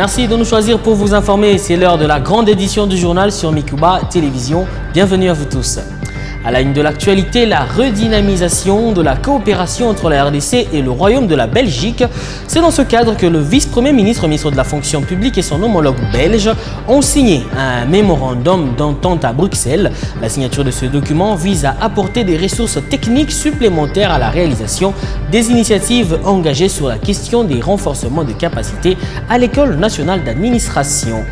Merci de nous choisir pour vous informer. C'est l'heure de la grande édition du journal sur Mikuba Télévision. Bienvenue à vous tous. À la une de l'actualité, la redynamisation de la coopération entre la RDC et le Royaume de la Belgique. C'est dans ce cadre que le vice-premier ministre, ministre de la fonction publique et son homologue belge ont signé un mémorandum d'entente à Bruxelles. La signature de ce document vise à apporter des ressources techniques supplémentaires à la réalisation des initiatives engagées sur la question des renforcements de capacités à l'École nationale d'administration.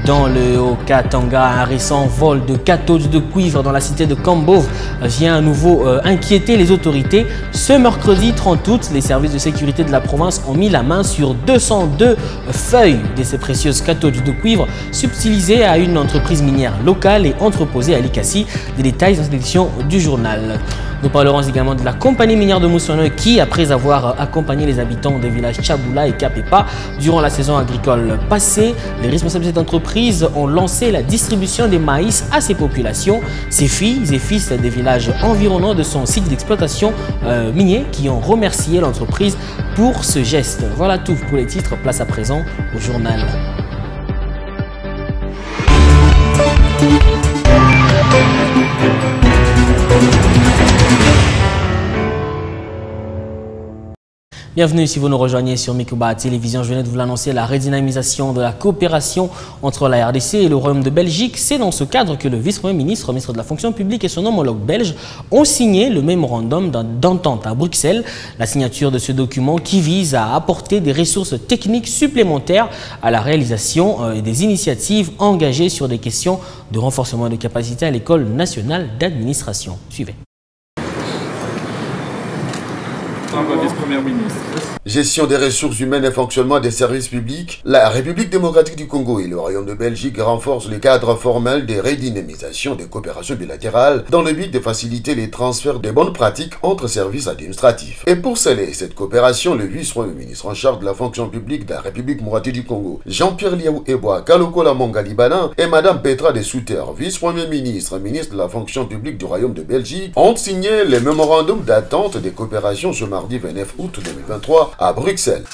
Dans le Haut-Katanga, un récent vol de cathodes de cuivre dans la cité de Kambove vient à nouveau inquiéter les autorités. Ce mercredi 30 août, les services de sécurité de la province ont mis la main sur 202 feuilles de ces précieuses cathodes de cuivre subtilisées à une entreprise minière locale et entreposées à Likasi. Des détails dans cette édition du journal. Nous parlerons également de la compagnie minière de Moussonoy qui, après avoir accompagné les habitants des villages Tchaboula et Kapepa durant la saison agricole passée, les responsables de cette entreprise ont lancé la distribution des maïs à ces populations. Ces filles et fils des villages environnants de son site d'exploitation minier qui ont remercié l'entreprise pour ce geste. Voilà tout pour les titres. Place à présent au journal. Bienvenue si vous nous rejoignez sur Mikuba Télévision. Je venais de vous l'annoncer, la redynamisation de la coopération entre la RDC et le Royaume de Belgique. C'est dans ce cadre que le vice-premier ministre, ministre de la fonction publique et son homologue belge ont signé le mémorandum d'entente à Bruxelles. La signature de ce document qui vise à apporter des ressources techniques supplémentaires à la réalisation des initiatives engagées sur des questions de renforcement de capacité à l'École nationale d'administration. Suivez. Vice-premier ministre. Gestion des ressources humaines et fonctionnement des services publics, la République démocratique du Congo et le Royaume de Belgique renforcent le cadre formel de redynamisation des coopérations bilatérales dans le but de faciliter les transferts de bonnes pratiques entre services administratifs. Et pour sceller cette coopération, le vice-premier ministre en charge de la fonction publique de la République démocratique du Congo, Jean-Pierre Liaou Eboa Kalokola Mongalibana et Madame Petra de Souter, vice-premier ministre, ministre de la fonction publique du Royaume de Belgique, ont signé le mémorandum d'attente des coopérations ce mardi 29 août 2023 à Bruxelles.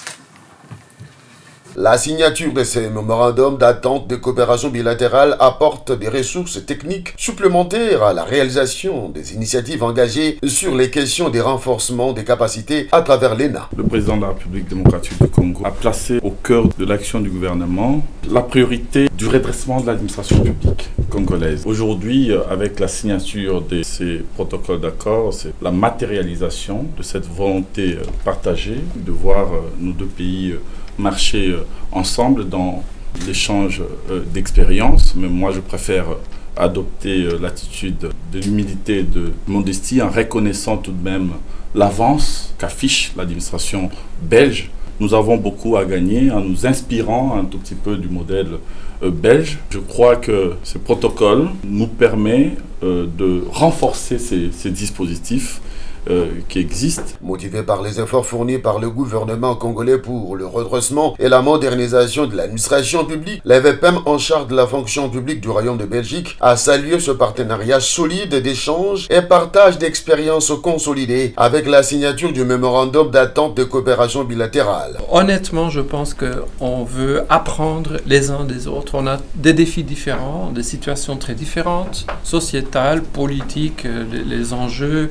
La signature de ces mémorandums d'attente de coopération bilatérale apporte des ressources techniques supplémentaires à la réalisation des initiatives engagées sur les questions des renforcements des capacités à travers l'ENA. Le président de la République démocratique du Congo a placé au cœur de l'action du gouvernement la priorité du redressement de l'administration publique congolaise. Aujourd'hui, avec la signature de ces protocoles d'accord, c'est la matérialisation de cette volonté partagée de voir nos deux pays marcher ensemble dans l'échange d'expériences. Mais moi, je préfère adopter l'attitude de l'humilité et de modestie en reconnaissant tout de même l'avance qu'affiche l'administration belge. Nous avons beaucoup à gagner en nous inspirant un tout petit peu du modèle belge. Je crois que ce protocole nous permet de renforcer ces dispositifs qui existent. Motivé par les efforts fournis par le gouvernement congolais pour le redressement et la modernisation de l'administration publique, l'EVPM en charge de la fonction publique du Royaume de Belgique a salué ce partenariat solide d'échange et partage d'expériences consolidées avec la signature du mémorandum d'attente de coopération bilatérale. Honnêtement, je pense qu'on veut apprendre les uns des autres. On a des défis différents, des situations très différentes, sociétales, politiques, les enjeux.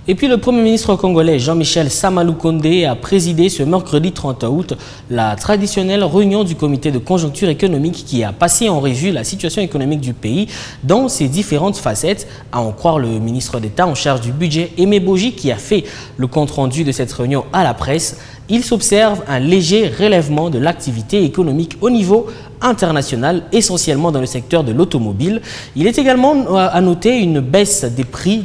Et puis le Premier ministre congolais Jean-Michel Samalou Kondé a présidé ce mercredi 30 août la traditionnelle réunion du comité de conjoncture économique qui a passé en revue la situation économique du pays dans ses différentes facettes, à en croire le ministre d'État en charge du budget Aimé Boji qui a fait le compte-rendu de cette réunion à la presse. Il s'observe un léger relèvement de l'activité économique au niveau international, essentiellement dans le secteur de l'automobile. Il est également à noter une baisse des prix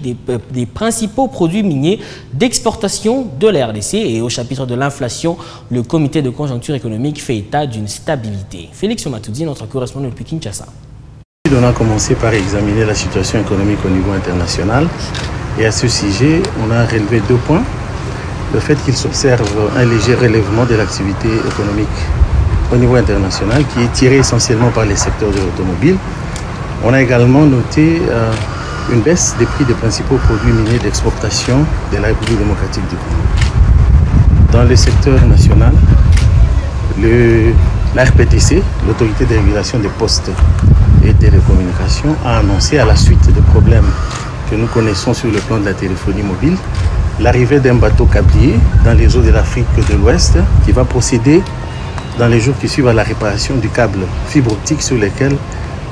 des principaux produits miniers d'exportation de la RDC. Et au chapitre de l'inflation, le comité de conjoncture économique fait état d'une stabilité. Félix Matoudi, notre correspondant depuis Kinshasa. On a commencé par examiner la situation économique au niveau international. Et à ce sujet, on a relevé 2 points. Le fait qu'il s'observe un léger relèvement de l'activité économique au niveau international qui est tiré essentiellement par les secteurs de l'automobile. On a également noté une baisse des prix des principaux produits miniers d'exportation de la République démocratique du Congo. Dans le secteur national, la RPTC, l'autorité de régulation des postes et télécommunications, a annoncé à la suite des problèmes que nous connaissons sur le plan de la téléphonie mobile, l'arrivée d'un bateau câblier dans les eaux de l'Afrique de l'Ouest qui va procéder dans les jours qui suivent à la réparation du câble fibre optique sur lequel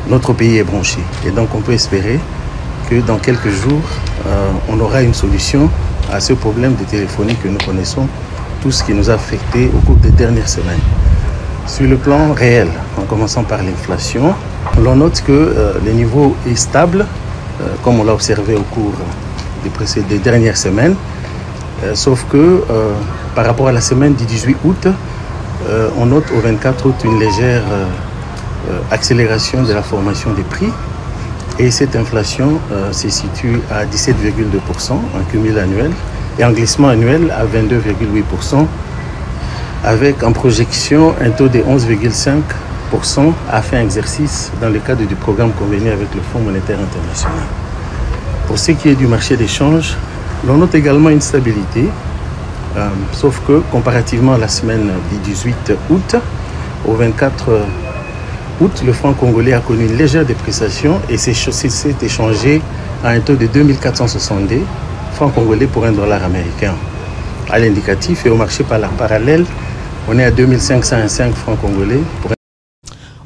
notre pays est branché. Et donc on peut espérer que dans quelques jours, on aura une solution à ce problème de téléphonie que nous connaissons, tout ce qui nous a affecté au cours des dernières semaines. Sur le plan réel, en commençant par l'inflation, l'on note que le niveau est stable, comme on l'a observé au cours des dernières semaines, sauf que par rapport à la semaine du 18 août, on note au 24 août une légère accélération de la formation des prix. Et cette inflation se situe à 17,2% en cumul annuel et en glissement annuel à 22,8%, avec en projection un taux de 11,5% à fin exercice dans le cadre du programme convenu avec le Fonds monétaire international. Pour ce qui est du marché d'échange, l'on note également une stabilité, sauf que comparativement à la semaine du 18 août, au 24 août, le franc congolais a connu une légère dépréciation et s'est échangé à un taux de 2462 francs congolais pour $1 américain. À l'indicatif et au marché parallèle, on est à 2505 francs congolais pour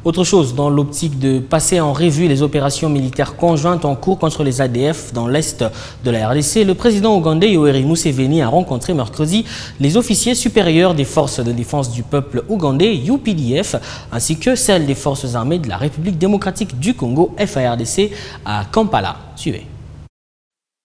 Autre chose, dans l'optique de passer en revue les opérations militaires conjointes en cours contre les ADF dans l'est de la RDC, le président ougandais Yoweri Museveni a rencontré mercredi les officiers supérieurs des forces de défense du peuple ougandais, UPDF, ainsi que celles des forces armées de la République démocratique du Congo, FARDC, à Kampala. Suivez.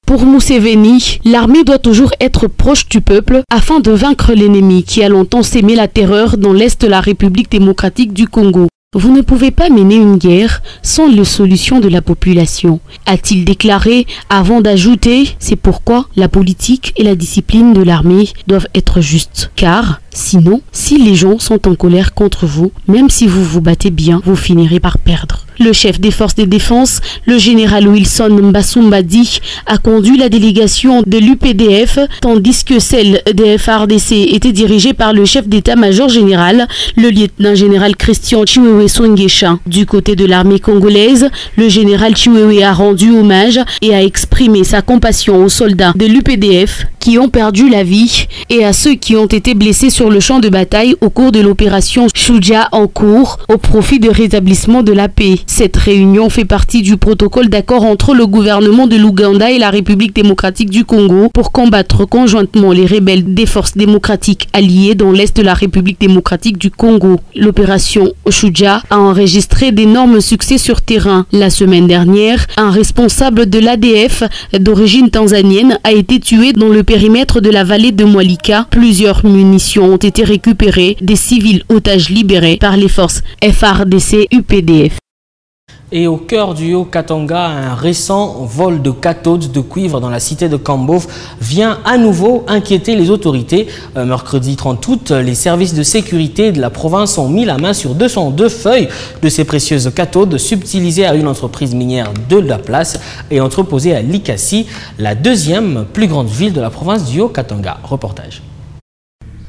Pour Museveni, l'armée doit toujours être proche du peuple afin de vaincre l'ennemi qui a longtemps sémé la terreur dans l'est de la République démocratique du Congo. Vous ne pouvez pas mener une guerre sans la solution de la population, a-t-il déclaré avant d'ajouter « C'est pourquoi la politique et la discipline de l'armée doivent être justes. Car, sinon, si les gens sont en colère contre vous, même si vous vous battez bien, vous finirez par perdre. » Le chef des forces de défense, le général Wilson Mbasoumbadi, a conduit la délégation de l'UPDF, tandis que celle des FARDC était dirigée par le chef d'état-major général, le lieutenant-général Christian Chiwewe Songesha. Du côté de l'armée congolaise, le général Chiwewe a rendu hommage et a exprimé sa compassion aux soldats de l'UPDF qui ont perdu la vie et à ceux qui ont été blessés sur le champ de bataille au cours de l'opération Shuja en cours au profit de rétablissement de la paix. Cette réunion fait partie du protocole d'accord entre le gouvernement de l'Ouganda et la République démocratique du Congo pour combattre conjointement les rebelles des forces démocratiques alliées dans l'est de la République démocratique du Congo. L'opération Shuja a enregistré d'énormes succès sur terrain. La semaine dernière, un responsable de l'ADF d'origine tanzanienne a été tué dans le périmètre de la vallée de Mwalika. Plusieurs munitions ont été récupérées, des civils otages libérés par les forces FARDC UPDF. Et au cœur du Haut-Katanga, un récent vol de cathodes de cuivre dans la cité de Kambov vient à nouveau inquiéter les autorités. Mercredi 30 août, les services de sécurité de la province ont mis la main sur 202 feuilles de ces précieuses cathodes subtilisées à une entreprise minière de la place et entreposées à Likasi, la deuxième plus grande ville de la province du Haut-Katanga. Reportage.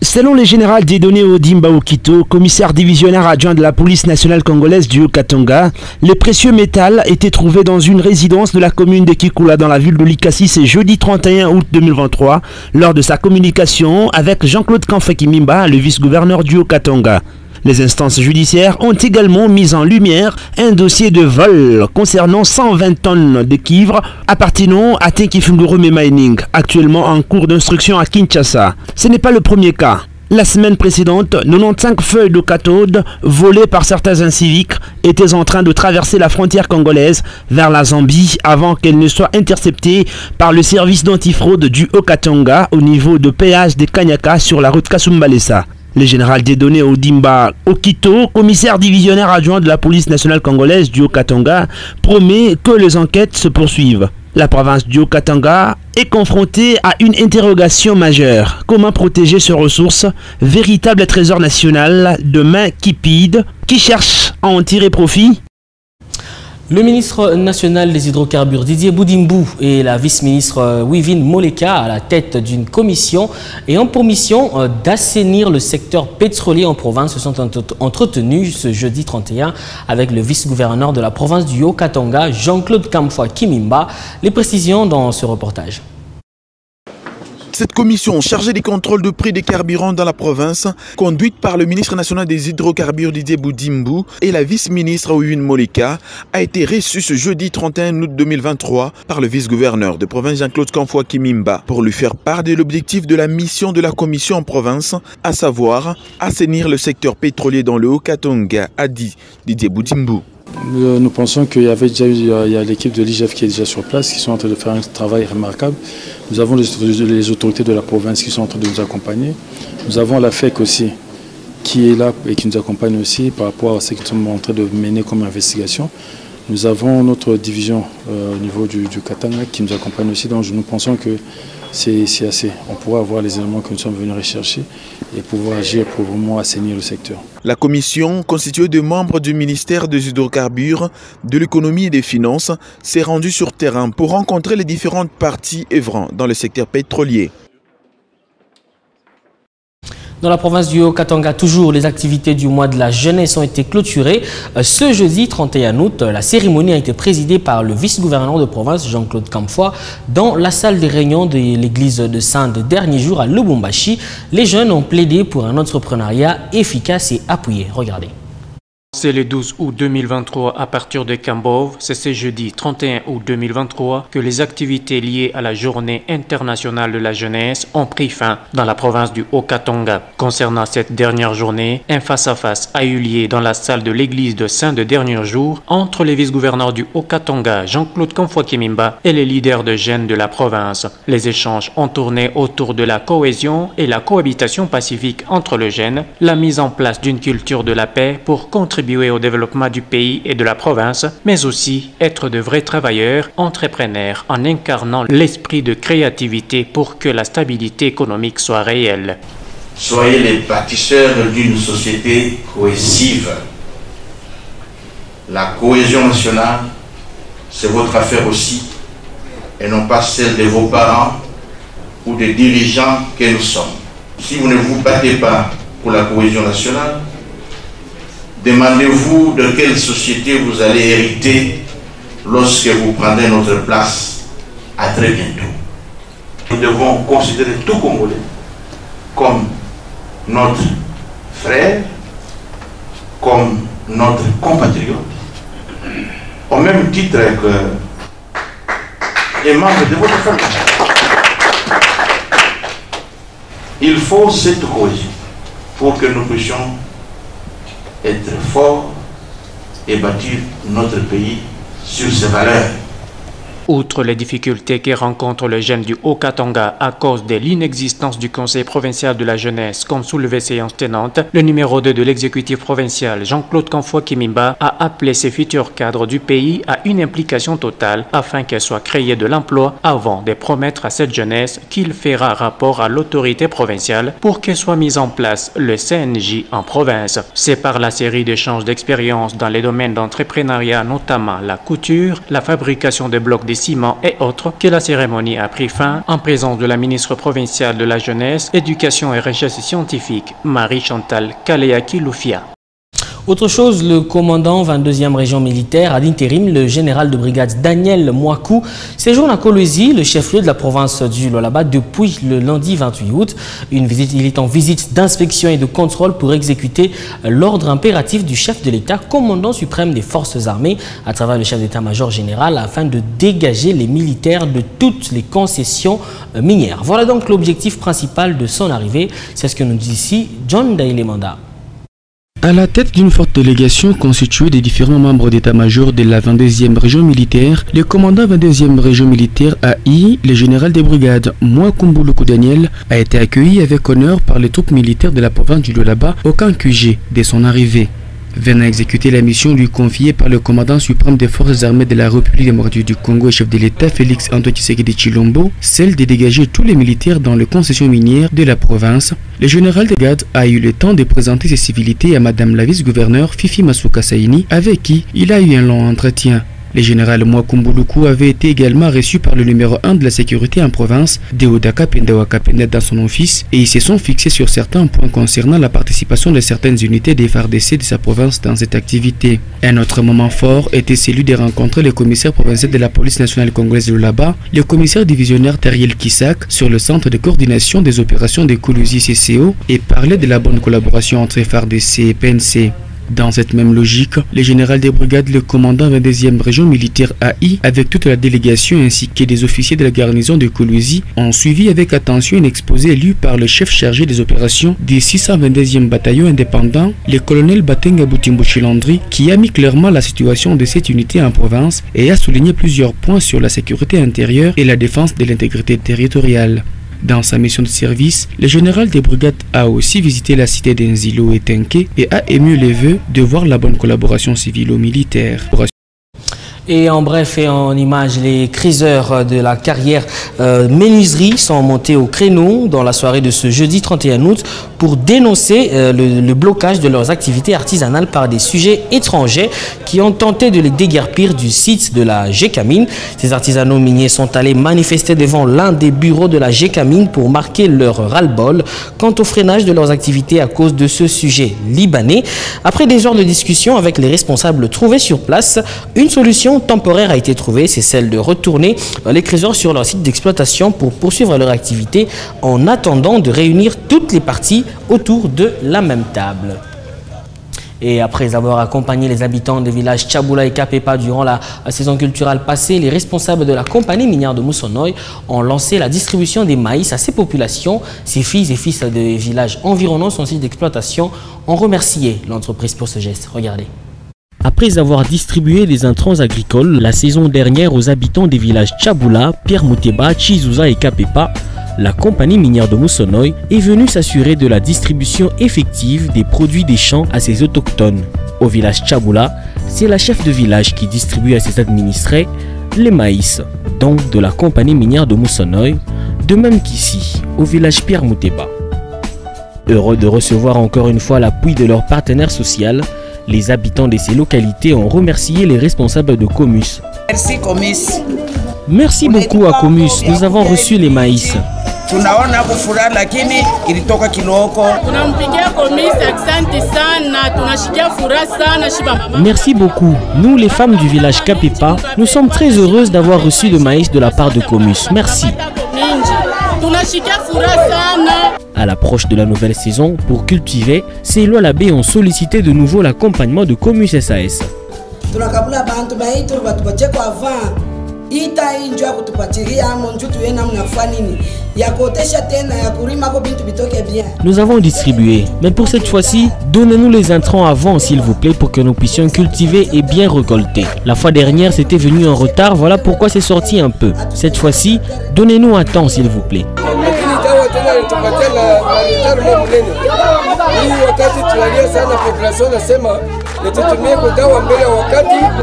Selon le général Dieudonné Odimba Okito, commissaire divisionnaire adjoint de la police nationale congolaise du Haut-Katanga, le précieux métal était trouvé dans une résidence de la commune de Kikula dans la ville de Likasi ce jeudi 31 août 2023 lors de sa communication avec Jean-Claude Kanfekimimba, le vice-gouverneur du Haut-Katanga. Les instances judiciaires ont également mis en lumière un dossier de vol concernant 120 tonnes de cuivre appartenant à Tenkifunguru Mining, actuellement en cours d'instruction à Kinshasa. Ce n'est pas le premier cas. La semaine précédente, 95 feuilles de cathode volées par certains inciviques étaient en train de traverser la frontière congolaise vers la Zambie avant qu'elles ne soient interceptées par le service d'antifraude du Haut-Katanga au niveau de péage de Kanyaka sur la route Kasumbalesa. Le général Dieudonné Odimba Okito, commissaire divisionnaire adjoint de la police nationale congolaise du Haut-Katanga, promet que les enquêtes se poursuivent. La province du Haut-Katanga est confrontée à une interrogation majeure. Comment protéger ces ressources, véritable trésor national de mains cupides qui cherchent à en tirer profit? Le ministre national des hydrocarbures Didier Boudimbou et la vice-ministre Wivine Moleka à la tête d'une commission ayant pour mission d'assainir le secteur pétrolier en province se sont entretenus ce jeudi 31 avec le vice-gouverneur de la province du Haut-Katanga, Jean-Claude Kamfwa Kimimba. Les précisions dans ce reportage. Cette commission chargée des contrôles de prix des carburants dans la province, conduite par le ministre national des hydrocarbures Didier Boudimbou et la vice-ministre Wivine Moleka, a été reçue ce jeudi 31 août 2023 par le vice-gouverneur de province Jean-Claude Kamfwa Kimimba pour lui faire part de l'objectif de la mission de la commission en province, à savoir assainir le secteur pétrolier dans le Haut-Katanga, a dit Didier Boudimbou. Nous pensons qu'il y avait déjà eu l'équipe de l'IGF qui est déjà sur place, qui sont en train de faire un travail remarquable. Nous avons les autorités de la province qui sont en train de nous accompagner. Nous avons la FEC aussi qui est là et qui nous accompagne aussi par rapport à ce que nous sommes en train de mener comme investigation. Nous avons notre division au niveau du Katanga qui nous accompagne aussi. Donc nous pensons que c'est assez. On pourra avoir les éléments que nous sommes venus rechercher et pouvoir agir pour vraiment assainir le secteur. La commission, constituée de membres du ministère des hydrocarbures, de l'économie et des finances, s'est rendue sur terrain pour rencontrer les différentes parties œuvrant dans le secteur pétrolier. Dans la province du Haut-Katanga, toujours, les activités du mois de la jeunesse ont été clôturées. Ce jeudi 31 août, la cérémonie a été présidée par le vice-gouverneur de province, Jean-Claude Kamfwa, dans la salle des réunions de l'église de Sainte dernier jour à Lubumbashi. Les jeunes ont plaidé pour un entrepreneuriat efficace et appuyé. Regardez. C'est le 12 août 2023 à partir de Kambov, c'est ce jeudi 31 août 2023 que les activités liées à la journée internationale de la jeunesse ont pris fin dans la province du Haut-Katanga. Concernant cette dernière journée, un face-à-face a eu lieu dans la salle de l'église de Saint de dernier jour entre les vice-gouverneurs du Haut-Katanga, Jean-Claude Kamfwa Kimimba, et les leaders de jeunes de la province. Les échanges ont tourné autour de la cohésion et la cohabitation pacifique entre les jeunes, la mise en place d'une culture de la paix pour contribuer au développement du pays et de la province, mais aussi être de vrais travailleurs, entrepreneurs, en incarnant l'esprit de créativité pour que la stabilité économique soit réelle. Soyez les bâtisseurs d'une société cohésive. La cohésion nationale, c'est votre affaire aussi, et non pas celle de vos parents ou des dirigeants que nous sommes. Si vous ne vous battez pas pour la cohésion nationale, demandez-vous de quelle société vous allez hériter lorsque vous prendrez notre place. À très bientôt. Nous devons considérer tout Congolais comme notre frère, comme notre compatriote, au même titre que les membres de votre famille. Il faut cette cohésion pour que nous puissions être forts et bâtir notre pays sur ses valeurs. Outre les difficultés que rencontrent les jeunes du Haut-Katanga à cause de l'inexistence du Conseil provincial de la jeunesse comme soulevé séance tenante, le numéro 2 de l'exécutif provincial, Jean-Claude Kamfwa Kimimba, a appelé ses futurs cadres du pays à une implication totale afin qu'elle soit créée de l'emploi avant de promettre à cette jeunesse qu'il fera rapport à l'autorité provinciale pour que soit mis en place le CNJ en province. C'est par la série d'échanges d'expériences dans les domaines d'entrepreneuriat, notamment la couture, la fabrication de blocs de ciment et autres, que la cérémonie a pris fin en présence de la ministre provinciale de la Jeunesse, Éducation et Recherche scientifique, Marie-Chantal Kaleaki-Loufia. Autre chose, le commandant 22e région militaire à l'intérim, le général de brigade Daniel Mouakou, séjourne à Kolwezi, le chef-lieu de la province du Lualaba, depuis le lundi 28 août. Il est en visite d'inspection et de contrôle pour exécuter l'ordre impératif du chef de l'État, commandant suprême des forces armées, à travers le chef d'état-major général, afin de dégager les militaires de toutes les concessions minières. Voilà donc l'objectif principal de son arrivée. C'est ce que nous dit ici John Daïlemanda. À la tête d'une forte délégation constituée des différents membres d'état-major de la 22e région militaire, le commandant 22e région militaire AI, le général des brigades Mouakou Daniel, a été accueilli avec honneur par les troupes militaires de la province du Lualaba au camp QG dès son arrivée. Venant exécuter la mission lui confiée par le commandant suprême des forces armées de la République démocratique du Congo et chef de l'État Félix Antoine Tshisekedi Tshilombo, celle de dégager tous les militaires dans les concessions minières de la province, le général de brigade a eu le temps de présenter ses civilités à madame la vice-gouverneure Fifi Masuka Saini, avec qui il a eu un long entretien. Le général Mwakumbuluku avait été également reçu par le numéro 1 de la sécurité en province, Deodaka Pendawaka Pendet, dans son office, et ils se sont fixés sur certains points concernant la participation de certaines unités des FARDC de sa province dans cette activité. Un autre moment fort était celui de rencontrer le commissaire provincial de la police nationale congolaise de Laba, le commissaire divisionnaire Teriel Kisak, sur le centre de coordination des opérations de Koulouzi CCO et parler de la bonne collaboration entre FARDC et PNC. Dans cette même logique, le général des brigades, le commandant 22e région militaire AI, avec toute la délégation ainsi que des officiers de la garnison de Koulouzi, ont suivi avec attention un exposé lu par le chef chargé des opérations du 622e bataillon indépendant, le colonel Batenga Boutimbo-Chilandri, qui a mis clairement la situation de cette unité en province et a souligné plusieurs points sur la sécurité intérieure et la défense de l'intégrité territoriale. Dans sa mission de service, le général des brigades a aussi visité la cité d'Enzilo et Tenke et a ému les vœux de voir la bonne collaboration civilo-militaire. Et en bref et en images, les criseurs de la carrière menuiserie sont montés au créneau dans la soirée de ce jeudi 31 août pour dénoncer le blocage de leurs activités artisanales par des sujets étrangers qui ont tenté de les déguerpir du site de la GECAMINE. Ces artisanaux miniers sont allés manifester devant l'un des bureaux de la GECAMINE pour marquer leur ras-le-bol quant au freinage de leurs activités à cause de ce sujet libanais. Après des heures de discussion avec les responsables trouvés sur place, une solution temporaire a été trouvée, c'est celle de retourner les criseurs sur leur site d'exploitation pour poursuivre leur activité en attendant de réunir toutes les parties autour de la même table. Et après avoir accompagné les habitants des villages Tchaboula et Kapepa durant la saison culturelle passée, les responsables de la compagnie minière de Moussonoy ont lancé la distribution des maïs à ces populations. Ces filles et fils des villages environnants son site d'exploitation ont remercié l'entreprise pour ce geste. Regardez. Après avoir distribué des intrants agricoles la saison dernière aux habitants des villages Tchaboula, Pierre Mouteba, Chizouza et Kapepa, la compagnie minière de Moussonoy est venue s'assurer de la distribution effective des produits des champs à ses autochtones. Au village Tchaboula, c'est la chef de village qui distribue à ses administrés les maïs, donc de la compagnie minière de Moussonoy, de même qu'ici, au village Pierre Mouteba. Heureux de recevoir encore une fois l'appui de leur partenaire social, les habitants de ces localités ont remercié les responsables de Comus. Merci Comus. Merci beaucoup à Comus, nous avons reçu les maïs. Merci beaucoup. Nous, les femmes du village Kapepa, nous sommes très heureuses d'avoir reçu le maïs de la part de Comus. Merci. À l'approche de la nouvelle saison, pour cultiver, ces Lois-Labé ont sollicité de nouveau l'accompagnement de Comus SAS. Nous avons distribué, mais pour cette fois-ci, donnez-nous les intrants avant s'il vous plaît pour que nous puissions cultiver et bien récolter. La fois dernière c'était venu en retard, voilà pourquoi c'est sorti un peu. Cette fois-ci, donnez-nous un temps s'il vous plaît.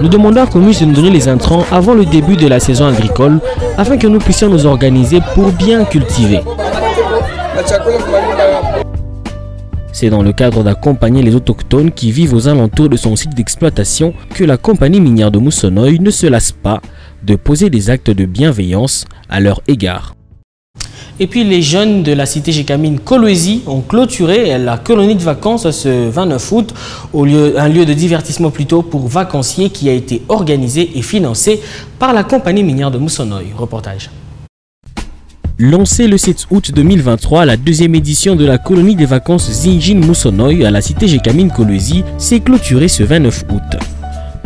Nous demandons à Comus de nous donner les intrants avant le début de la saison agricole afin que nous puissions nous organiser pour bien cultiver. C'est dans le cadre d'accompagner les autochtones qui vivent aux alentours de son site d'exploitation que la compagnie minière de Moussonoy ne se lasse pas de poser des actes de bienveillance à leur égard. Et puis les jeunes de la cité GECAMINE Kolwezi ont clôturé la colonie de vacances ce 29 août, un lieu de divertissement plutôt pour vacanciers qui a été organisé et financé par la compagnie minière de Moussonoy. Reportage. Lancée le 7 août 2023, la deuxième édition de la colonie des vacances Zinjin Moussonoy à la cité GECAMINE Kolwezi s'est clôturée ce 29 août.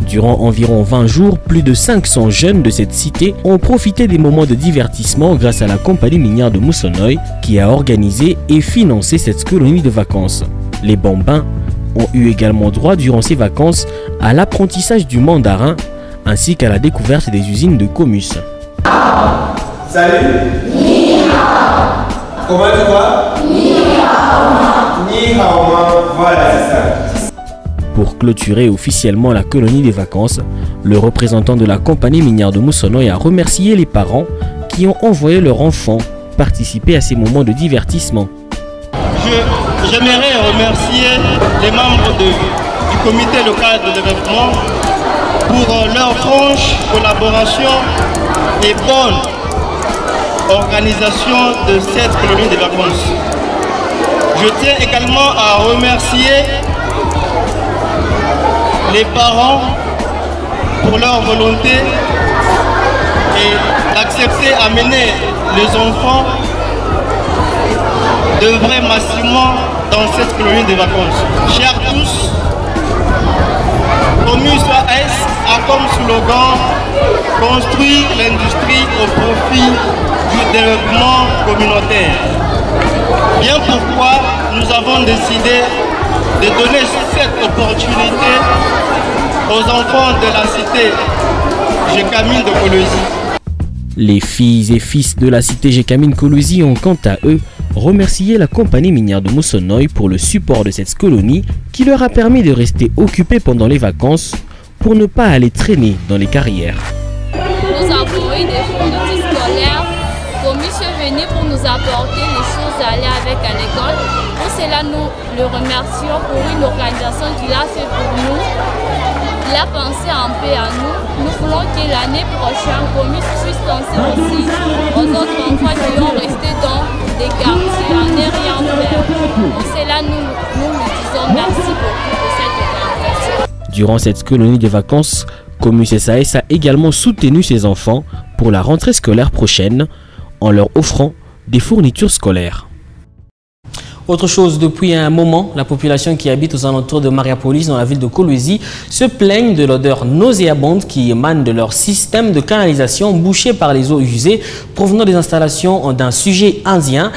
Durant environ 20 jours, plus de 500 jeunes de cette cité ont profité des moments de divertissement grâce à la compagnie minière de Moussonoy qui a organisé et financé cette colonie de vacances. Les bambins ont eu également droit durant ces vacances à l'apprentissage du mandarin ainsi qu'à la découverte des usines de Comus. Salut. Ni hao. Comment tu vas? Ni hao. Ni hao. Voilà, c'est ça. Pour clôturer officiellement la colonie des vacances, le représentant de la compagnie minière de Moussonoy a remercié les parents qui ont envoyé leurs enfants participer à ces moments de divertissement. J'aimerais remercier les membres du comité local de développement pour leur franche collaboration et bonne organisation de cette colonie de vacances. Je tiens également à remercier les parents pour leur volonté et d'accepter à mener les enfants d'œuvrer massivement dans cette colonie de vacances. Chers tous, Comus AS a comme slogan « Construire l'industrie au profit du développement communautaire ». Bien pourquoi nous avons décidé de donner cette opportunité aux enfants de la cité Gécamine de Kolwezi. Les filles et fils de la cité Gécamine Kolwezi ont quant à eux remercié la compagnie minière de Moussonoï pour le support de cette colonie qui leur a permis de rester occupés pendant les vacances pour ne pas aller traîner dans les carrières. Nous avons eu des fournitures scolaires. Comus est venu pour nous apporter les choses à aller avec à l'école. Pour cela, nous le remercions pour une organisation qu'il a fait pour nous. Il a pensé un peu à nous. Nous voulons que l'année prochaine, Comus puisse penser aussi aux autres enfants qui ont resté dans des quartiers à ne rien faire. Pour cela, nous lui disons merci beaucoup pour cette organisation. Durant cette colonie de vacances, Comus SAS a également soutenu ses enfants pour la rentrée scolaire prochaine en leur offrant des fournitures scolaires. Autre chose, depuis un moment, la population qui habite aux alentours de Mariapolis, dans la ville de Kolwezi, se plaignent de l'odeur nauséabonde qui émane de leur système de canalisation bouché par les eaux usées provenant des installations d'un sujet indien.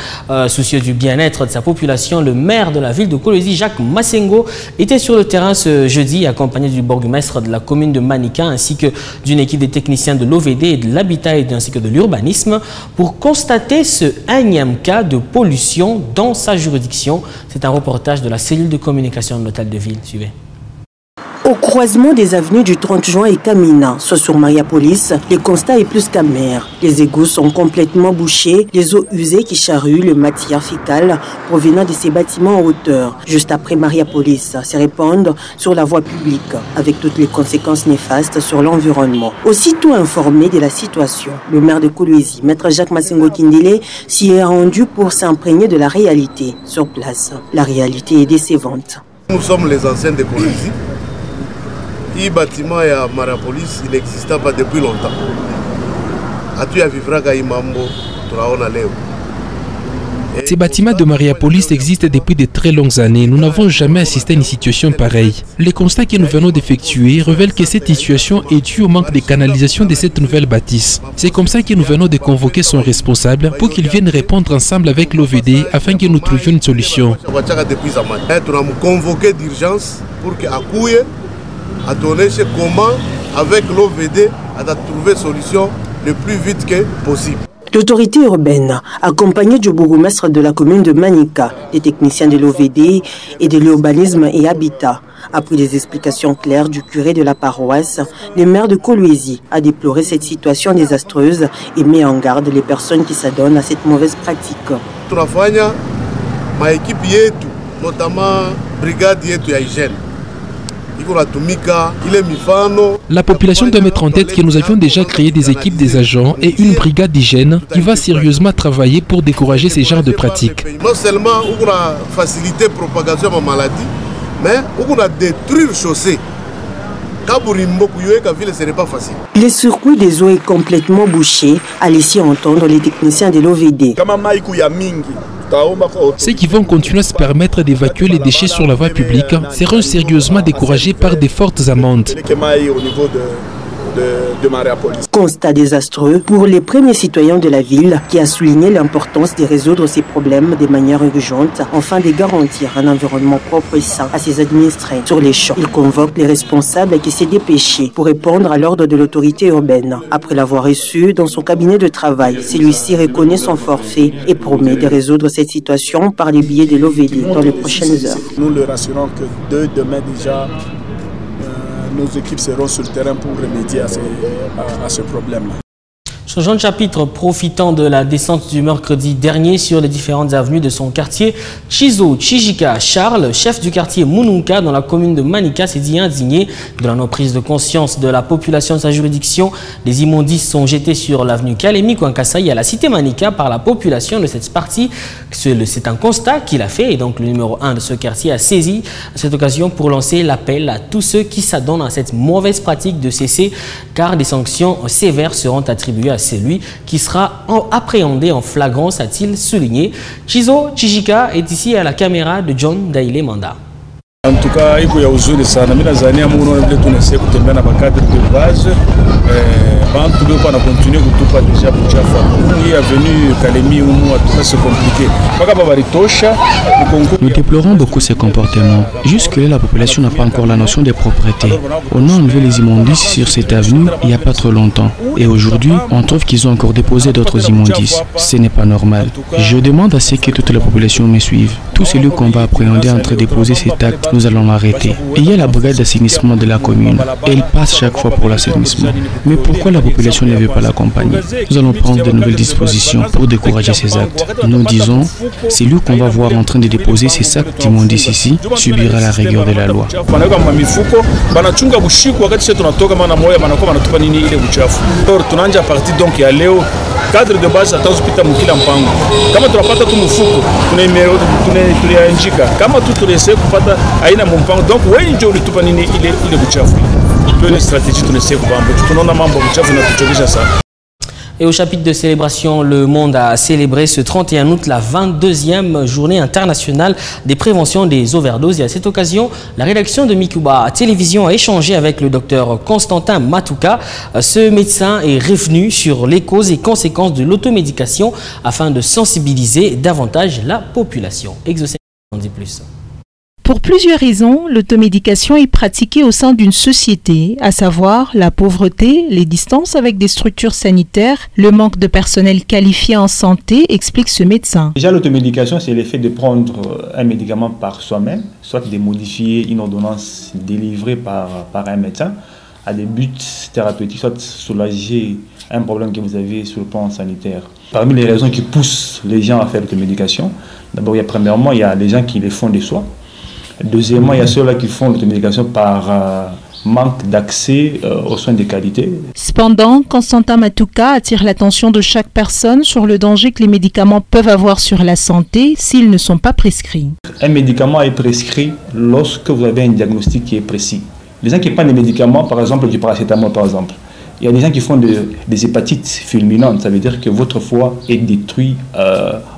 Soucieux du bien-être de sa population, le maire de la ville de Kolwezi, Jacques Massengo, était sur le terrain ce jeudi, accompagné du bourgmestre de la commune de Manika ainsi que d'une équipe des techniciens de l'OVD et de l'habitat ainsi que de l'urbanisme pour constater ce énième cas de pollution dans sa juridiction. C'est un reportage de la cellule de communication de l'hôtel de ville. Suivez. Au croisement des avenues du 30 juin et Kamina, soit sur Mariapolis, le constat est plus qu'amer. Les égouts sont complètement bouchés, les eaux usées qui charruent le matière fécale provenant de ces bâtiments en hauteur, juste après Mariapolis, se répandent sur la voie publique, avec toutes les conséquences néfastes sur l'environnement. Aussitôt informé de la situation, le maire de Kolwezi, maître Jacques Massengo Kindele, s'y est rendu pour s'imprégner de la réalité sur place. La réalité est décevante. Nous sommes les anciens de Kolwezi. Ce bâtiment à Mariapolis, il n'existait pas depuis longtemps. Ces bâtiments de Mariapolis existent depuis de très longues années. Nous n'avons jamais assisté à une situation pareille. Les constats que nous venons d'effectuer révèlent que cette situation est due au manque de canalisation de cette nouvelle bâtisse. C'est comme ça que nous venons de convoquer son responsable pour qu'il vienne répondre ensemble avec l'OVD afin que nous trouvions une solution. Nous avons convoqué d'urgence pour qu'il à donner comment, avec l'OVD, à trouver solution le plus vite que possible. L'autorité urbaine, accompagnée du bourgmestre de la commune de Manika, des techniciens de l'OVD et de l'urbanisme et habitat, après des explications claires du curé de la paroisse, le maire de Kolwezi a déploré cette situation désastreuse et met en garde les personnes qui s'adonnent à cette mauvaise pratique. Ma équipe notamment brigade hygiène. La population doit mettre en tête que nous avions déjà créé des équipes des agents et une brigade d'hygiène qui va sérieusement travailler pour décourager ces genres de pratiques. Non seulement on a facilité la propagation de la maladie, mais on a détruit le chaussée. Ce n'est pas facile. Le circuit des eaux est complètement bouché, a laissé entendre les techniciens de l'OVD. Ceux qui vont continuer à se permettre d'évacuer les déchets sur la voie publique seront sérieusement découragés par de fortes amendes. Constat désastreux pour les premiers citoyens de la ville qui a souligné l'importance de résoudre ces problèmes de manière urgente afin de garantir un environnement propre et sain à ses administrés. Sur les champs, il convoque les responsables qui s'est dépêché pour répondre à l'ordre de l'autorité urbaine. Après l'avoir reçu dans son cabinet de travail, celui-ci reconnaît son forfait et promet de résoudre cette situation par les billets de l'OVD dans les prochaines heures. Nous le rassurons que demain déjà, nos équipes seront sur le terrain pour remédier à ce problème-là. Changeant de chapitre, profitant de la descente du mercredi dernier sur les différentes avenues de son quartier, Chizo Chijika Charles, chef du quartier Mununka dans la commune de Manika, s'est dit indigné de la non-prise de conscience de la population de sa juridiction. Des immondices sont jetés sur l'avenue Kalemi Kwankasai à la cité Manika par la population de cette partie. C'est un constat qu'il a fait et donc le numéro 1 de ce quartier a saisi cette occasion pour lancer l'appel à tous ceux qui s'adonnent à cette mauvaise pratique de cesser car des sanctions sévères seront attribuées à celui qui sera appréhendé en flagrance, a-t-il souligné. Chizo Chijika est ici à la caméra de John Daile Manda. En tout cas, il y a uzuri sana. Mimi nadhani muone vile tunasema kutembea na bakadri de base. Bantu beko na continuer kutupa deja buchafu. Hii avenue Kalemi umu atuka c'est compliqué. Paka babaritosha. Nous déplorons beaucoup ces comportements. Jusque-là, la population n'a pas encore la notion des propriétés. On a enlevé les immondices sur cette avenue il n'y a pas trop longtemps. Et aujourd'hui, on trouve qu'ils ont encore déposé d'autres immondices. Ce n'est pas normal. Je demande à ce que toute la population me suive. Tout celui qu'on va appréhender entre déposer cet acte, nous allons l'arrêter. Et il y a la brigade d'assainissement de la commune. Elle passe chaque fois pour l'assainissement. Mais pourquoi la population ne veut pas l'accompagner? Nous allons prendre de nouvelles dispositions pour décourager ces actes. Nous disons, c'est lui qu'on va voir en train de déposer ces sacs d'immondices ici subira la rigueur de la loi. Cadre de base atazopita mukila mpango kama tunapata tu mfuko tunaanjika kama tu tulese kupata aina mpango donc wewe ndio ulitupa nini ile buchafu ndio ni stratégie tunese kubamba tunaona mambo buchafu na kuchokesha sana. Et au chapitre de célébration, le monde a célébré ce 31 août la 22e journée internationale des préventions des overdoses. Et à cette occasion, la rédaction de Mikuba Télévision a échangé avec le docteur Constantin Matuka. Ce médecin est revenu sur les causes et conséquences de l'automédication afin de sensibiliser davantage la population. Exocet en dit plus. Pour plusieurs raisons, l'automédication est pratiquée au sein d'une société, à savoir la pauvreté, les distances avec des structures sanitaires, le manque de personnel qualifié en santé, explique ce médecin. Déjà, l'automédication, c'est l'effet de prendre un médicament par soi-même, soit de modifier une ordonnance délivrée par un médecin à des buts thérapeutiques, soit soulager un problème que vous avez sur le plan sanitaire. Parmi les raisons qui poussent les gens à faire l'automédication, d'abord, premièrement, il y a des gens qui les font de soi. Deuxièmement, il y a ceux-là qui font l'automédication par manque d'accès aux soins de qualité. Cependant, Constantin Matuka attire l'attention de chaque personne sur le danger que les médicaments peuvent avoir sur la santé s'ils ne sont pas prescrits. Un médicament est prescrit lorsque vous avez un diagnostic qui est précis. Les gens qui prennent des médicaments, par exemple du paracétamol par exemple, il y a des gens qui font des hépatites fulminantes, ça veut dire que votre foie est détruit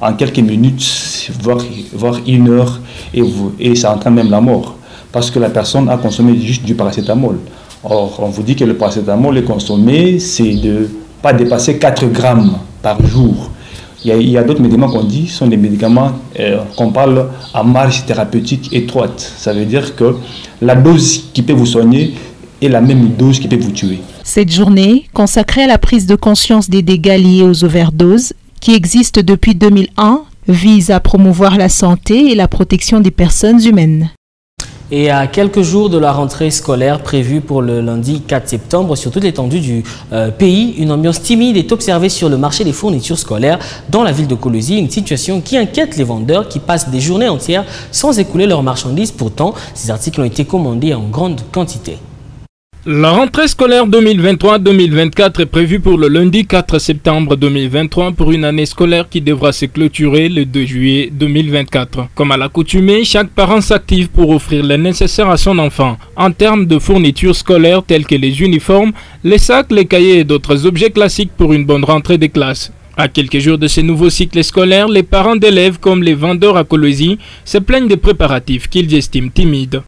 en quelques minutes, voire une heure, et ça entraîne même la mort, parce que la personne a consommé juste du paracétamol. Or, on vous dit que le paracétamol est consommé, c'est de pas dépasser 4 grammes par jour. Il y a d'autres médicaments qu'on dit sont des médicaments qu'on parle à marge thérapeutique étroite. Ça veut dire que la dose qui peut vous soigner est la même dose qui peut vous tuer. Cette journée, consacrée à la prise de conscience des dégâts liés aux overdoses, qui existe depuis 2001, vise à promouvoir la santé et la protection des personnes humaines. Et à quelques jours de la rentrée scolaire prévue pour le lundi 4 septembre sur toute l'étendue du pays, une ambiance timide est observée sur le marché des fournitures scolaires dans la ville de Kolwezi, une situation qui inquiète les vendeurs qui passent des journées entières sans écouler leurs marchandises. Pourtant, ces articles ont été commandés en grande quantité. La rentrée scolaire 2023-2024 est prévue pour le lundi 4 septembre 2023 pour une année scolaire qui devra se clôturer le 2 juillet 2024. Comme à l'accoutumée, chaque parent s'active pour offrir le nécessaire à son enfant en termes de fournitures scolaires telles que les uniformes, les sacs, les cahiers et d'autres objets classiques pour une bonne rentrée des classes. À quelques jours de ce nouveau cycle scolaire, les parents d'élèves comme les vendeurs à Kolwezi se plaignent des préparatifs qu'ils estiment timides.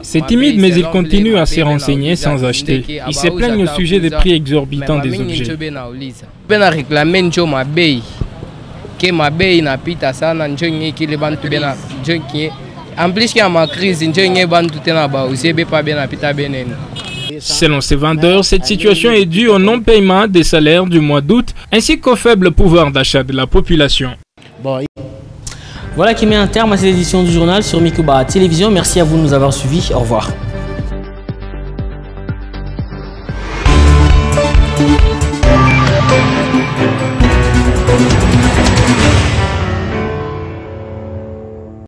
C'est timide, mais ils continuent à se renseigner sans acheter. Ils se plaignent au sujet des prix exorbitants des objets. Selon ces vendeurs, cette situation est due au non-paiement des salaires du mois d'août ainsi qu'au faible pouvoir d'achat de la population. Voilà qui met un terme à cette édition du journal sur Mikuba Télévision. Merci à vous de nous avoir suivis. Au revoir.